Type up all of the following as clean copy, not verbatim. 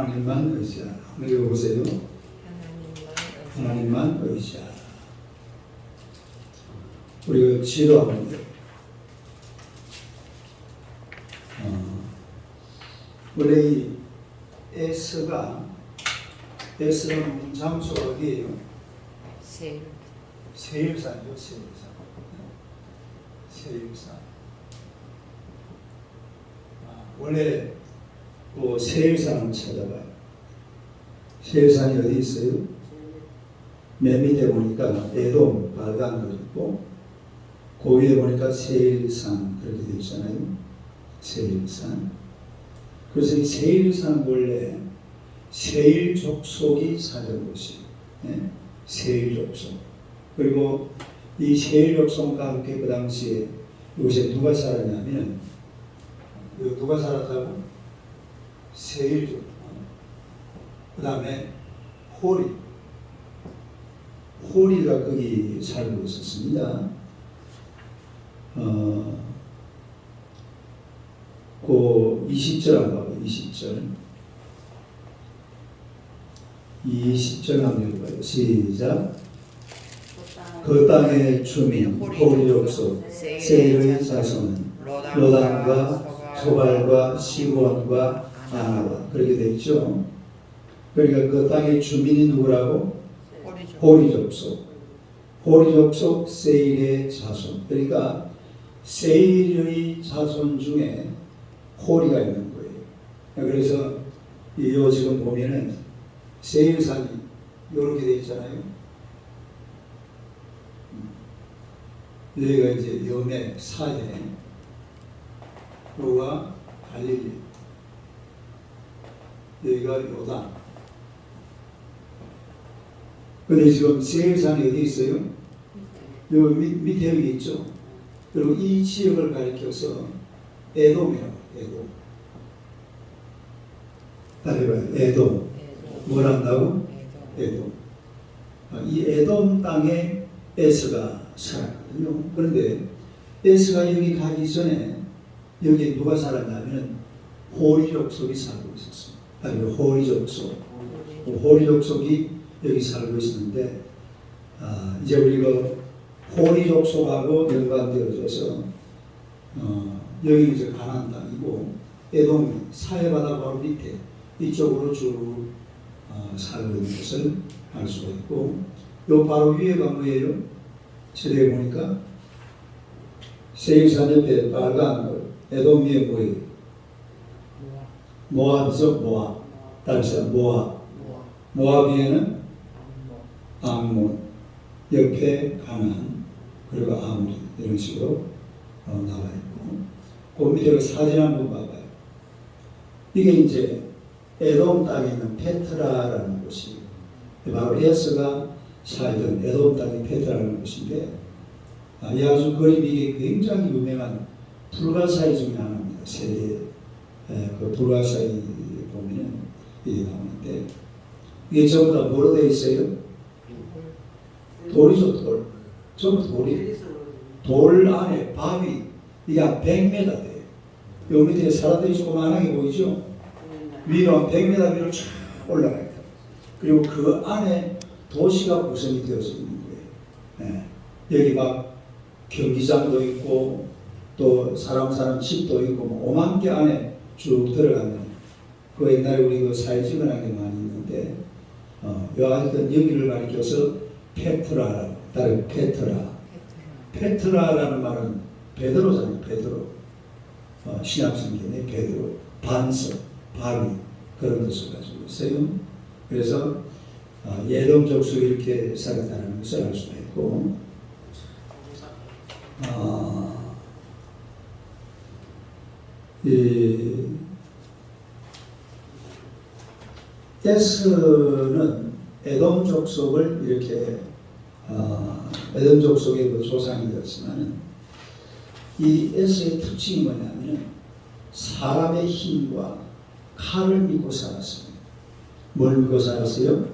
하나님만 의지하라. 읽어보세요. 하나님만 의지하라. 우리가 지도하면 돼요. 원래 이 S가 문장수가 어디예요? 세일산이죠. 세일산. 원래 그 세일산을 찾아봐요. 세일산이 어디 있어요? 맨 밑에 보니까 에돔 빨간 거 있고, 그 위에 보니까 세일산 그렇게 되어 있잖아요. 세일산. 그래서 이 세일산 원래 세일 족속이 사는 곳이에요. 네? 세일 족속. 그리고 이 세일 족속과 함께 그 당시에 이곳에 누가 살았냐면, 누가 살았다고? 세일족. 그 다음에 호리가 거기 살고 있었습니다. 그 20절 한번 봐요. 20절 한번 읽어봐요. 시작. 그 땅의 주민 호리 족속 세일의 자손은 로단과 소발과 시므온과 아나와 그렇게 되어 있죠. 그러니까 그 땅의 주민이 누구라고? 호리 족속. 호리 족속 세일의 자손. 그러니까 세일의 자손 중에 호리가 있는 거예요. 그래서 이 지금 보면은 세일산이 이렇게 되어 있잖아요. 여기가 이제 염해, 사해, 여기가 갈릴리, 여기가 요단. 근데 지금 세일산이 어디 있어요? 요 밑에 여기 있죠. 그리고 이 지역을 가리켜서 에돔이라고. 에돔. 다시 봐요. 에돔. 뭘 한다고? 에돔. 이 에돔 땅에 에스가 살았거든요. 그런데 에스가 여기 가기 전에 여기 누가 살았냐면 호리 족속이 살고 있었습니다. 아니 호리 족속. 호리 족속이 여기 살고 있었는데 이제 우리가 호리 족속하고 연관되어져서 여기 이제 가나안 땅이고 에돔이 사해바다 바로 밑에 이쪽으로 쭉 살고 있는 것을 알 수가 있고, 요 바로 위에가 뭐예요? 세대에 보니까 세일산 옆에 빨간 거 에돔 위에 뭐예요? 모압이죠. 모압. 다시 모압. 모압 위에는 암몬, 옆에 가나안, 그리고 아모리 이런 식으로 나와 있고, 그 밑에 사진 한번 봐봐요. 이게 이제 에돔 땅에 있는 페트라라는 곳이 바로 에스가 살던 에돔 땅이 페트라라는 곳인데, 이 아주 그림이 이게 굉장히 유명한 불가사의 중에 하나입니다. 세계 그 불가사의 보면은 이게 나오는데, 이게 전부 다 뭐로 되어 있어요? 돌이죠. 돌. 전부 돌이. 돌 안에 바위, 이게 한 100m 돼요. 요 밑에 사람들이 조그만하게 보이죠? 위로 한 100m 위로 쫙 올라가 있다. 그리고 그 안에 도시가 구성이 되어져 있는 거예요. 여기 막 경기장도 있고 또 사람 사는 집도 있고 뭐 5만 개 안에 쭉 들어가면, 그 옛날에 우리 그 사진 찍어놓은 게 많이 있는데, 하여튼 여기를 가리켜서 페트라라고. 다른 페트라라는 말은 베드로잖아요. 베드로. 신약성경에 베드로, 반석, 바위 그런 것을 가지고 있어요. 그래서 에돔 족속이 이렇게 살았다는 것을 알 수가 있고, 이 에스는 에돔 족속을 이렇게 에돔 족속의 그 조상이 되었지만은, 이 에스의 특징이 뭐냐면 사람의 힘과 칼을 믿고 살았습니다. 뭘 믿고 살았어요?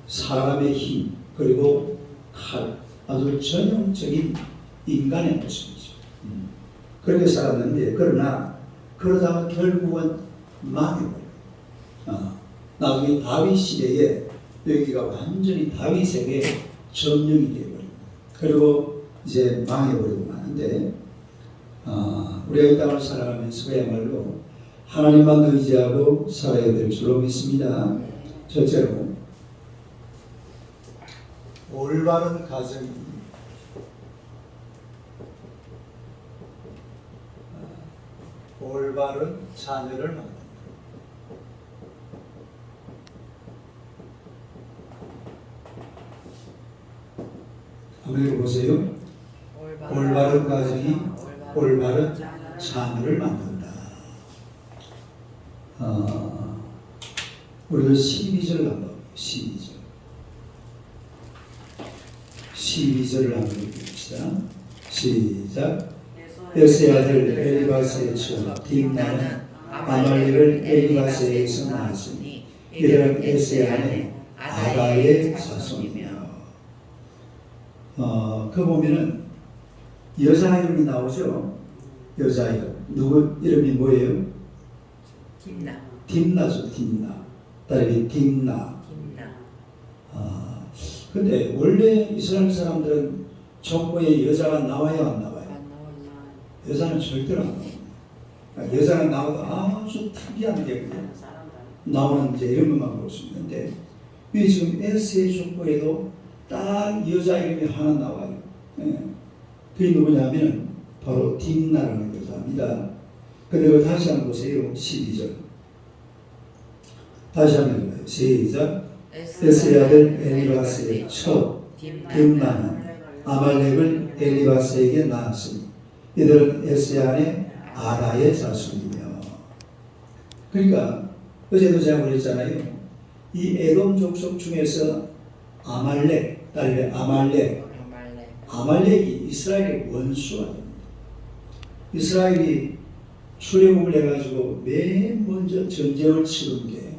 사람의 힘 그리고 칼. 아주 전형적인 인간의 모습이죠. 그렇게 살았는데, 그러다가 결국은 망해버려요. 나중에 다윗 시대에 여기가 완전히 다윗에게 점령이 되어버립니다. 그리고 이제 망해버리고 마는데 우리가 이 땅을 살아가면서 그야말로 하나님만 의지하고 살아야 될 줄로 믿습니다. 첫째로 올바른 가정이 올바른 자녀를 만든다. 한번 읽어보세요. 올바른 가정이 올바른 자녀를 만든다. 우리가 12절 한번 12절을 한번 읽읍시다. 시작. 에스의 아들 엘리바스의 처 딥나는 아말렉을 엘리바스에서 낳았으니 이들은 에스의 아내 아다의 자손이며. 그 보면은 여자 이름이 나오죠. 여자 이름. 누구 이름이 뭐예요? 딥나죠. 딥나. 딸이 딥나. 근데 원래 이스라엘 사람들은 족보에 여자가 나와야 안 나와요? 여자는 절대로 안 나옵니다. 여자는 나와도 아주 특이한 게 나오는 이제 이런 것만 볼 수 있는데, 이 지금 에스의 족보에도 딱 여자 이름이 하나 나와요. 그게 누구냐면 바로 딥나라는 여자입니다. 근데 다시 한번 보세요. 12절. 다시 한번 읽어요. 시작. 에스의 아들 엘리바스의 처 딥나는 아말렉을 엘리바스에게 낳았으니 이들은 에스의 아내 아다의 자손이며. 그러니까 어제도 제가 그랬잖아요. 이 에돔 족속 중에서 아말렉, 딸의 아말렉이 이스라엘의 원수가 됩니다. 이스라엘이 출애굽을 해가지고 맨 먼저 전쟁을 치른 게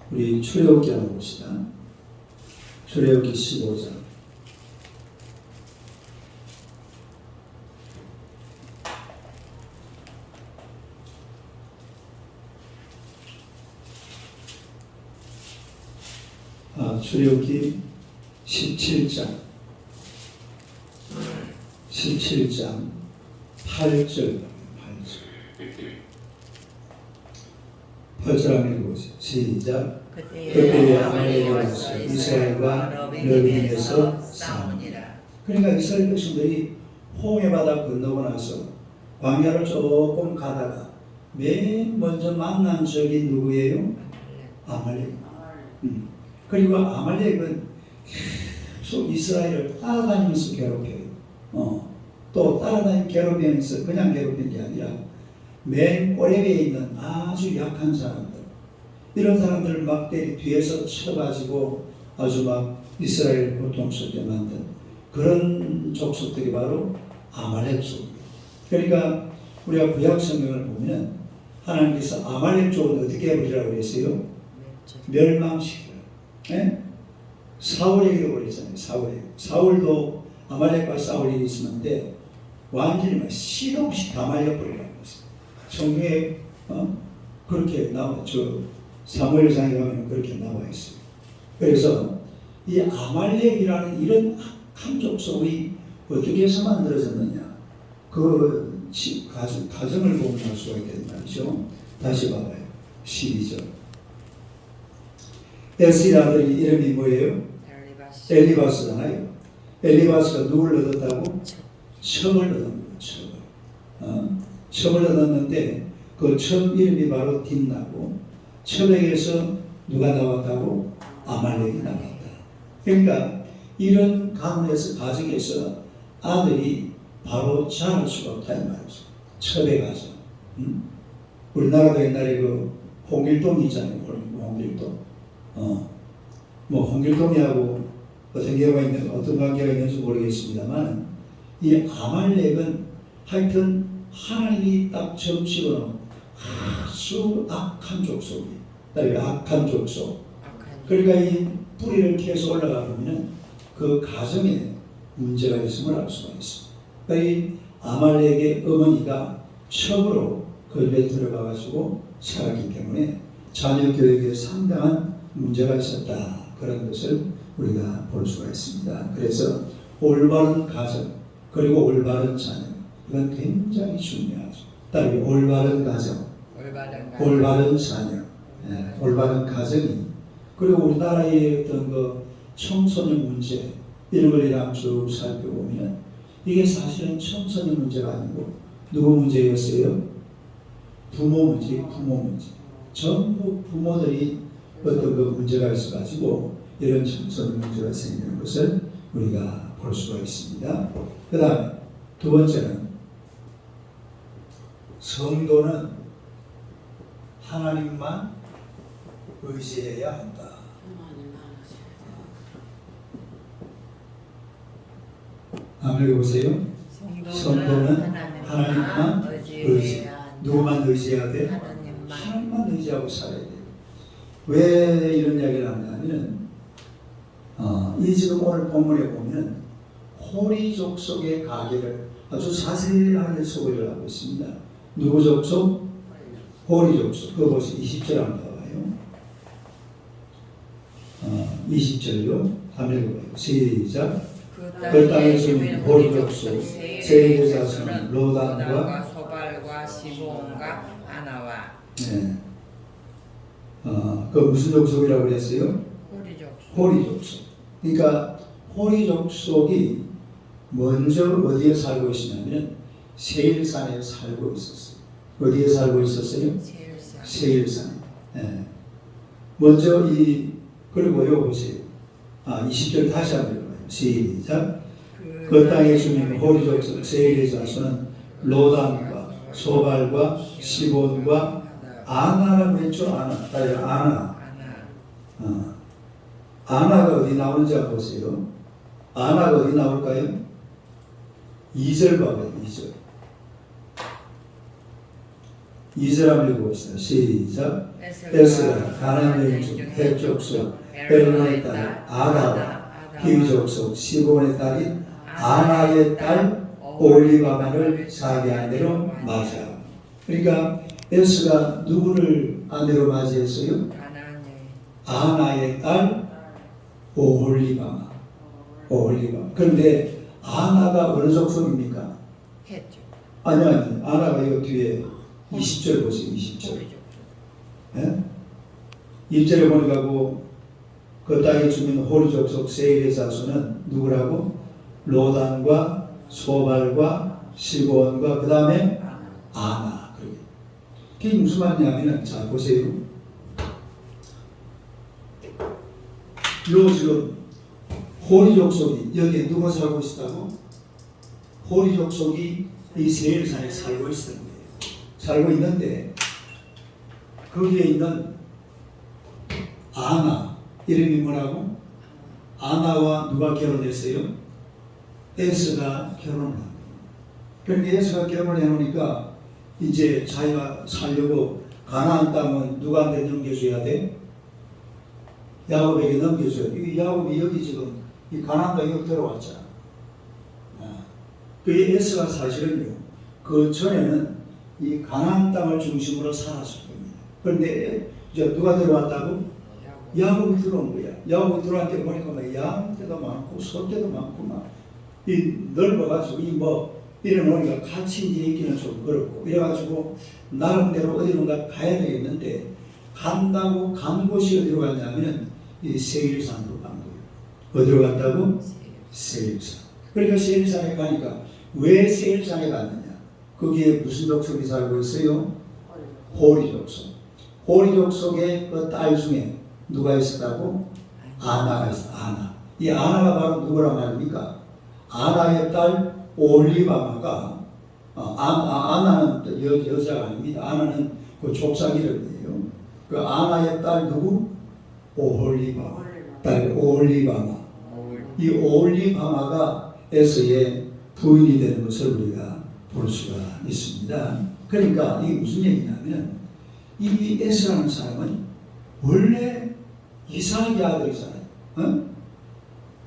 우리 출애굽기 한번 봅시다. 출애굽기 15장. 출애굽기 17장 8절 8절 한번 읽어보세요. 시작. 그때에 아말렉이 와서 이스라엘과 너를 인해서 싸우니라. 그러니까 이스라엘 백성들이 홍해 바다 건너고 나서 광야를 조금 가다가 맨 먼저 만난 적이 누구예요? 아말렉. 그리고 아말렉은 계속 이스라엘을 따라다니면서 괴롭혀요. 또 따라다니면서 괴롭히면서 그냥 괴롭힌 게 아니라 맨 꼬레비에 있는 아주 약한 사람들, 이런 사람들을 막 뒤에서 쳐가지고 아주 막 이스라엘을 고통스럽게 만든 그런 족속들이 바로 아말렉 족이에요. 그러니까 우리가 구약 성경을 보면 하나님께서 아말렉 족은 어떻게 해버리라고 그랬어요? 멸망시켜요. 네? 사울에게도 그랬잖아요. 사울도 아말렉과 싸울 일이 있었는데 완전히 막 시도 없이 다 말려버리라고 했어요. 성경에 그렇게 사무엘상에 가면 그렇게 나와 있어요. 그래서 이 아말렉이라는 이런 악한 족속이 어떻게 해서 만들어졌느냐, 그 가정을 보면 알 수가 있단 말이죠. 다시 봐봐요. 12절. 에스의 아들이 이름이 뭐예요? 엘리바스잖아요. 엘리바스가 누굴 얻었다고? 첩을 얻은 거예요. 첩을 얻었는데 그 첩 이름이 바로 딥나고, 첩에게서 누가 나왔다고? 아말렉이 나왔다. 그러니까 이런 가정에서 아들이 바로 자랄 수가 없다 이 말이죠. 첩에 가서. 우리나라도 옛날에 그 홍길동이 있잖아요. 홍길동. 뭐 홍길동이하고 어떤 관계가 있는지 모르겠습니다만, 이 아말렉은 하여튼 하나님이 딱 점치고는 아주 악한 족속이에요. 악한 족속. 그러니까 이 뿌리를 계속 올라가 보면 그 가정에 문제가 있음을 알 수가 있습니다. 그러니까 이 아말렉의 어머니가 첩으로 그 집에 들어가 가지고 살았기 때문에 자녀 교육에 상당한 문제가 있었다. 그런 것을 우리가 볼 수가 있습니다. 그래서 올바른 가정 그리고 올바른 자녀 이건 굉장히 중요하죠. 따르게 올바른 가정, 올바른 자녀, 올바른 가정이 그리고 우리나라의 어떤 그 청소년 문제 이런 걸 이랑 쭉 살펴보면 이게 사실은 청소년 문제가 아니고 누구 문제였어요? 부모 문제, 부모 문제. 전부 부모들이 어떤 그 문제가 있어가지고 이런 청소년 문제가 생기는 것을 우리가 볼 수가 있습니다. 그 다음에 두 번째는 성도는 하나님만 의지해야 한다. 한번 읽어보세요. 성도는 하나님만 의지. 누구만 의지해야 돼? 하나님만 의지하고 살아야 돼요. 왜 이런 이야기를 하냐면 이 지금 오늘 본문에 보면 호리 족속의 가계를 아주 자세하게 소개를 하고 있습니다. 누구 족속? 호리 족속. 그거 보세요. 20절 한번 봐봐요. 20절요. 한번 읽어봐요. 시작. 그 땅에 주민 호리 족속 세계 자손 로단과 소발과 시본과 아나와 네. 그 무슨 족속이라고 그랬어요? 호리 족속. 호리 족속. 그러니까 호리 족속이 먼저 어디에 살고 있었냐면 세일산에 살고 있었어요. 어디에 살고 있었어요? 세일산. 네. 먼저 그리고 이거 보세요. 20절 다시 한번 읽어요. 시작. 그 땅에 주민 호리 족속 세일의 자손은 로단과 소발과 시본과 아나라고 했죠. 아나가 어디 나오는지 한번 보세요. 아나가 어디 나올까요? 2절 봐봐요. 2절. 2절 한번 읽어봅시다. 시작. 에스가 가나안 여인 중 헷 족속 엘론의 딸 아다와 히위 족속 시본의 딸인 아나의 딸 올리바마를 자기 아내로 맞이하고. 그러니까 에스가 누구를 아내로 맞이했어요? 아나의 딸 오홀리바마. 그런데 아나가 어느 족속입니까? 했죠. 아니 아나가 이 뒤에 20절 보세요. 20절. 예? 1절에 보니까 그 땅에 주민 호리 족속 세일의 자손은 누구라고? 로단과 소발과 시본과 그 다음에 아나. 그게 무슨 말이냐면 자 보세요. 요 지금 호리 족속이 여기에 누가 살고 있다고? 호리 족속이 이 세일산에 살고 있는 거예요. 살고 있는데 거기에 있는 아나 이름이 뭐라고? 아나와 누가 결혼했어요? 에스가 결혼을 합니다. 그러니까 에스가 결혼을 해놓으니까 이제 자기가 살려고 가나안 땅은 누구한테 넘겨줘야 돼? 야곱에게 넘겨줘야 돼. 이 야곱이 여기 지금 이 가나안 땅에 들어왔잖아. 그 에스가 사실은요 그 전에는 이 가나안 땅을 중심으로 살았을 겁니다. 그런데 이제 누가 들어왔다고? 야곱이 들어온 거야. 야곱이 들어올 때 보니까 막 양떼도 많고 소떼도 많고 막 이 넓어가지고 이러놓으니까 같이 이제 있기는 좀 그렇고 이래가지고 나름대로 어디론가 가야 되겠는데 간다고 간 곳이 어디로 갔냐면 이 세일산으로 간 거예요. 어디로 갔다고? 세일산. 그러니까 세일산에 가니까 왜 세일산에 갔느냐? 거기에 무슨 족속이 살고 있어요? 호리 족속. 호리 족속의 그 딸 중에 누가 있었다고? 아나가 있어. 아나. 이 아나가 바로 누구란 말입니까? 아나의 딸 올리바마가 아나는 여자가 아닙니다. 아나는 그 족상 이름이에요. 그 아나의 딸 누구? 오홀리바마. 딸 오홀리바마. 이 오홀리바마가 에서의 부인이 되는 것을 우리가 볼 수가 있습니다. 그러니까 이게 무슨 얘기냐면 이 에스라는 사람은 원래 이삭의 아들이잖아요.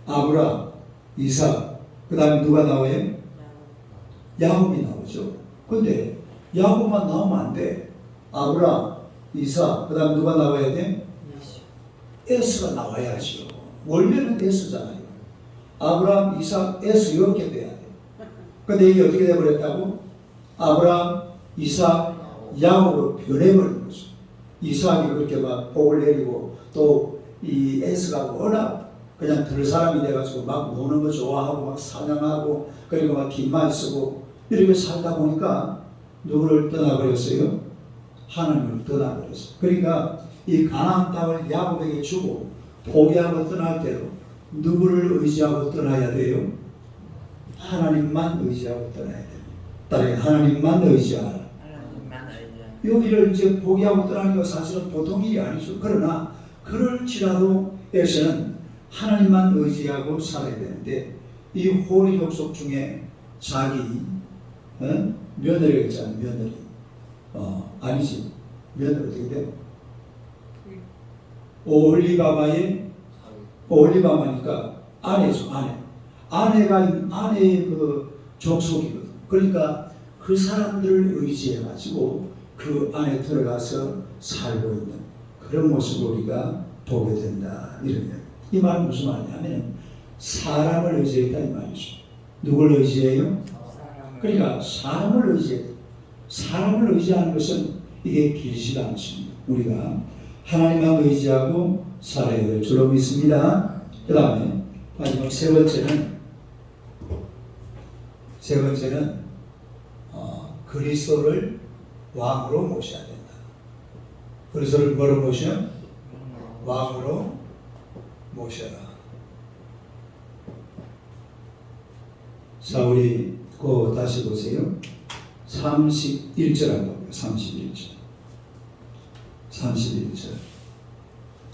아브라, 이삭, 그 다음에 누가 나와요? 야곱이 나오죠. 근데 야곱만 나오면 안 돼. 아브라, 이삭, 그 다음 누가 나와야 돼? 에스가 나와야죠. 원래는 에스잖아요. 아브라함, 이삭, 에스 이렇게 돼야 돼. 근데 이게 어떻게 돼버렸다고? 아브라함, 이삭, 야곱으로 변해버린 거죠. 이삭이 그렇게 막 복을 내리고 또 이 에스가 워낙 그냥 들 사람이 돼가지고 막 노는 거 좋아하고 막 사냥하고 그리고 막 깃만 쓰고 이렇게 살다 보니까 누구를 떠나버렸어요? 하나님을 떠나버렸어요. 그러니까 이 가나안 땅을 야곱에게 주고 포기하고 떠날 때도 누구를 의지하고 떠나야 돼요? 하나님만 의지하고 떠나야 돼요. 따라해 하나님만 의지하라. 여기를 이제 포기하고 떠나는 거 사실은 보통 일이 아니죠. 그러나 그럴지라도 에서는 하나님만 의지하고 살아야 되는데 이 호리 족속 중에 자기 며느리가 있잖아요. 며느리 아니지 며느리 어떻게 돼요? 올리바마니까 아내죠. 아내가 아내의 그 족속이거든. 그러니까 그 사람들을 의지해 가지고 그 안에 들어가서 살고 있는 그런 모습을 우리가 보게 된다. 이런 이 말은 무슨 말이냐면 사람을 의지했다 이 말이죠. 누굴 의지해요? 그러니까 사람을 의지해. 사람을 의지하는 것은 이게 길지가 않습니다. 우리가 하나님만 의지하고 살아야 될 줄로 믿습니다. 그 다음에 마지막 세 번째는 그리스도를 왕으로 모셔야 된다. 그리스도를 뭐로 모셔? 왕으로 모셔라. 자, 우리 그 다시 보세요. 31절하고 31절.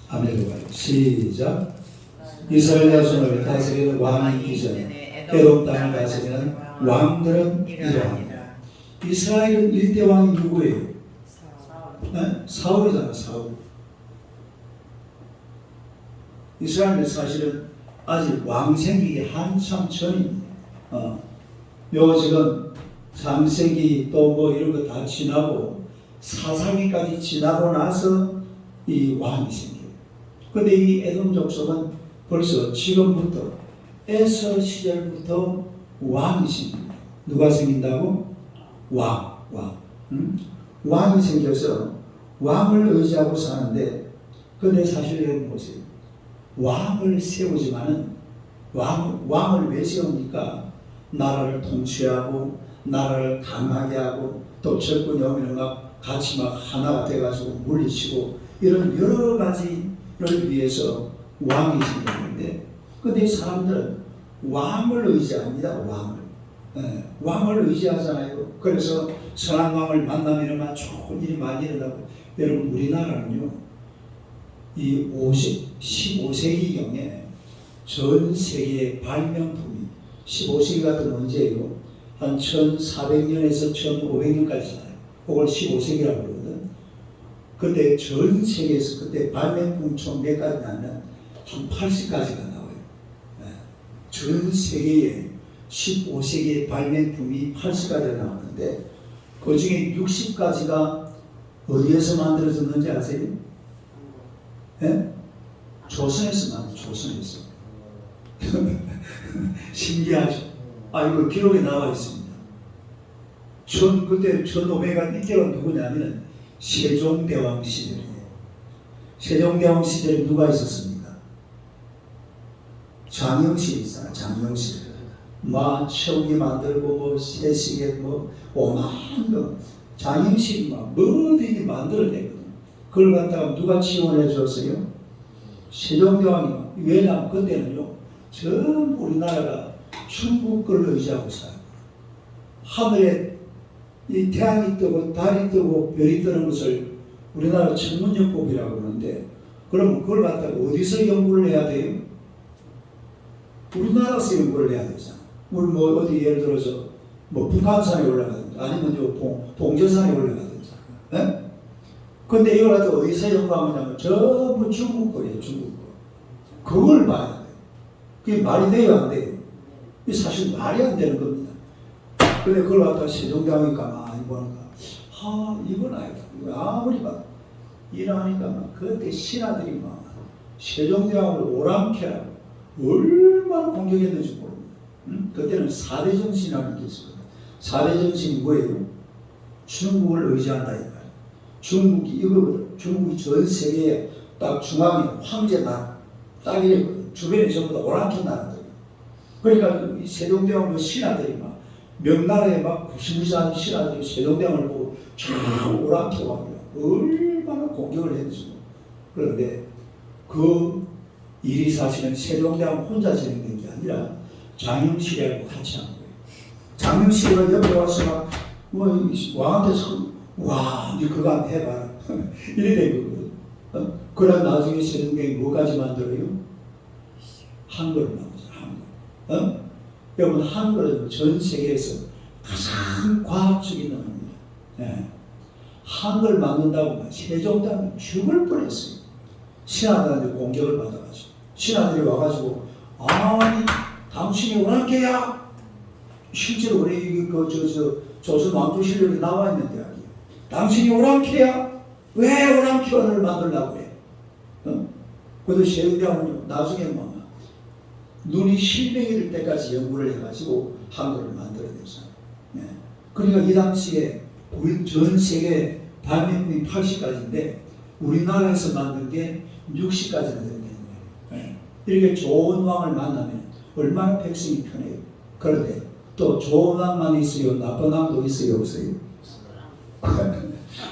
아멘. 시작. 이스라엘 자손을 다스리는 왕이 있기 전에 에돔 땅을 다스리는 왕들은 이러합니다. 이스라엘은 1대 왕이 누구예요? 사울이잖아. 사울. 이스라엘은 사실은 아직 왕 생기기 한참 전입니다. 요 지금 창세기 또 뭐 이런 거 다 지나고 사사기까지 지나고 나서 이 왕이 생겨요. 근데 이 에돔 족속은 벌써 지금부터 에서 시절부터 왕이 생깁니다. 누가 생긴다고? 왕. 왕이 생겨서 왕을 의지하고 사는데 근데 사실 여러분 보세요. 왕을 세우지만은 왕을 왜 세웁니까? 나라를 통치하고 나라를 강하게 하고 또 적군이 오면 막 같이 막 하나가 돼가지고 물리치고 이런 여러 가지를 위해서 왕이 생겼는데 근데 이 사람들은 왕을 의지합니다. 왕을 의지하잖아요. 그래서 선한 왕을 만나면 좋은 일이 많이 일어나고 여러분 우리나라는요 이 15세기경에 전 세계의 발명품이 15세기 같은 언제예요? 한 1400년에서 1500년까지잖아요. 그걸 15세기라고 그러거든. 근데 전 세계에서 그때 발명품 총 몇 가지 나면 한 80가지가 나와요. 전 세계에 15세기의 발명품이 80가지가 나오는데 그 중에 60가지가 어디에서 만들어졌는지 아세요? 조선에서 만들어요. 조선에서. 신기하죠? 이거 기록에 나와 있습니다. 그때 1500가 이때가 누구냐면 세종대왕 시절이에요. 세종대왕 시절에 누가 있었습니까? 장영실이 있잖아. 장영실. 청이 만들고 뭐 세시계 뭐 오만 거 장영실이 막 뭐든지 만들어내거든. 그걸 갖다가 누가 지원해 줬어요? 세종대왕이. 왜냐하면 그때는요 전부 우리나라가 중국 걸 의지하고 살아요. 하늘에 이 태양이 뜨고 달이 뜨고 별이 뜨는 것을 우리나라 천문연구이라고 그러는데 그러면 그걸 갖다가 어디서 연구를 해야 돼요? 우리나라에서 연구를 해야 되잖아. 우리 뭐 어디 예를 들어서 뭐 북한산에 올라가든지 아니면 요 봉제산에 올라가든지. 근데 이걸 갖다가 어디서 연구하냐면 전부 중국 거예요. 중국 거. 그걸 봐야 돼. 그게 말이 돼요, 안 돼요? 이게 사실 말이 안 되는 겁니다. 근데 그걸 갖다가 세종대왕이 가만히 보니까 이건 아니다. 이거 아무리 봐도 일어나니까 막 그때 신하들이 막 세종대왕을 오랑캐라고 얼마나 공격했는지 모릅니다. 그때는 4대 정신이라는 게 있었거든요. 4대 정신이 뭐예요? 중국을 의지한다 이 말이에요. 중국이 이거거든. 중국이 전 세계에 딱 중앙에 황제 나라 딱 이랬거든. 주변에 전부 다 오랑캐 나라들이에요. 그러니까 이 세종대왕 그 신하들이 막 명나라에 막 구시구시한 신하들이 세종대왕을 보고 쭉 오랑캐 왕이라 얼마나 공격을 했는지. 그런데 그 일이 사실은 세종대왕 혼자 진행된 게 아니라 장영실하고 같이 한 거예요. 장영실이 옆에 와서 막 왕한테 와, 이제 그거 한번 해봐라. 이래 된 거거든. 그러다 나중에 세종대왕이 뭐까지 만들어요? 한글을 만들죠. 한글. 여러분 한글은 전 세계에서 가장 과학적인 언어입니다. 네. 한글 만든다고 세종대왕이 죽을 뻔했어요. 신하들한테 공격을 받아가지고 신하들이 와가지고 아니 당신이 오랑캐야? 실제로 그래 조선 왕조실록에 나와 있는 이야기예요. 당신이 오랑캐야? 왜 오랑캐 언어를 만들려고 해? 그래도 세종대왕은 나중에 뭐 눈이 실명이 될 때까지 연구를 해가지고 한글을 만들어냈어요. 네. 그러니까 이 당시에 우리 전 세계 발명품이 80가지인데 우리나라에서 만든 게 60가지나 되는 거예요. 네. 이렇게 좋은 왕을 만나면 얼마나 백성이 편해요. 그런데 또 좋은 왕만 있어요? 나쁜 왕도 있어요? 없어요?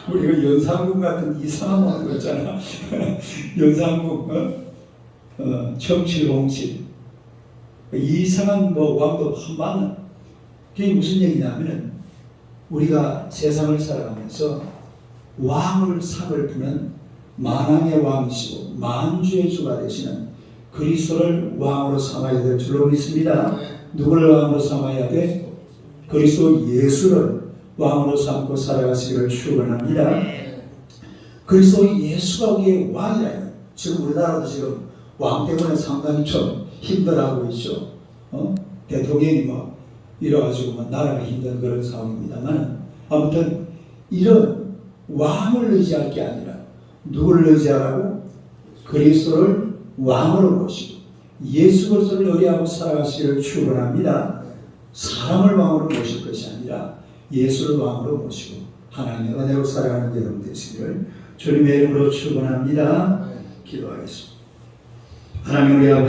우리가 연산군 같은 이상한 왕 있잖아. 연산군, 청칠홍칠. 이상한 왕도 한 만나. 그게 무슨 얘기냐면은 우리가 세상을 살아가면서 왕을 상을 부는 만왕의 왕이시고 만주의 주가 되시는 그리스도를 왕으로 삼아야 될 줄로 믿습니다. 누구를 왕으로 삼아야 돼? 그리스도 예수를 왕으로 삼고 살아가시기를 축원합니다. 그리스도 예수가 우리의 왕이라요. 지금 우리나라도 지금 왕 때문에 상당히 좀 힘들어하고 있죠. 대통령이 막 이래가지고 막 나라가 힘든 그런 상황입니다만 아무튼 이런 왕을 의지할 게 아니라 누구를 의지하라고? 그리스도를 왕으로 모시고 예수 그리스도를 의뢰하고 살아가시기를 축원합니다. 사람을 왕으로 모실 것이 아니라 예수를 왕으로 모시고 하나님의 은혜로 살아가는 여러분 되시기를 주님의 이름으로 축원합니다. 기도하겠습니다. 하나님 우리 아버지